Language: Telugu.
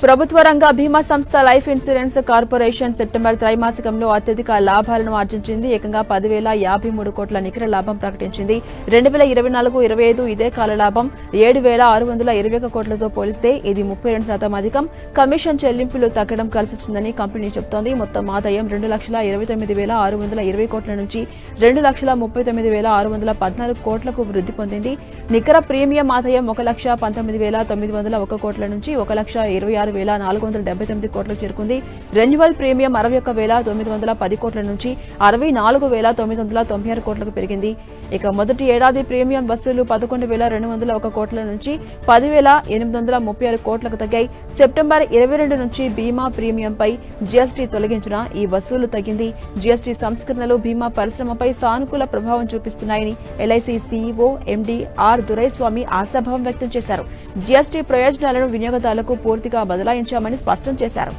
ప్రభుత్వ రంగ బీమా సంస్థ లైఫ్ ఇన్సూరెన్స్ కార్పొరేషన్ సెప్టెంబర్ త్రైమాసికంలో అత్యధిక లాభాలను ఆర్జించింది. ఏకంగా 10,053 కోట్ల నికర లాభం ప్రకటించింది. 2024-25 ఇదే కాల లాభం 7,621 కోట్లతో పోలిస్తే ఇది 32% అధికం. కమిషన్ చెల్లింపులు తగ్గడం కలిసొచ్చిందని కంపెనీ చెబుతోంది. మొత్తం ఆదాయం 2,29,620 కోట్ల నుంచి 2,39,614 కోట్లకు వృద్ధి పొందింది. నికర ప్రీమియం ఆదాయం 1,19,901 కోట్ల నుంచి 1,26,479 కోట్లకు చేరుకుంది. రెన్యువల్ ప్రీమియం 61,910 కోట్ల నుంచి 64,996 కోట్లకు పెరిగింది. ఇక మొదటి ఏడాది ప్రీమియం వసూలు 11,201 కోట్ల నుంచి 10,836 కోట్లకు తగ్గాయి. సెప్టెంబర్ 22 నుంచి బీమా ప్రీమియంపై జీఎస్టీ తొలగించిన ఈ వసూలు తగ్గింది. జీఎస్టీ సంస్కరణలు బీమా పరిశ్రమపై సానుకూల ప్రభావం చూపిస్తున్నాయని LIC CEO MD R Duraiswamy ఆశాభావం వ్యక్తం చేశారు. జీఎస్టీ ప్రయోజనాలను వినియోగదారులకు పూర్తిగా బదలాయించామని స్పష్టం చేశారు.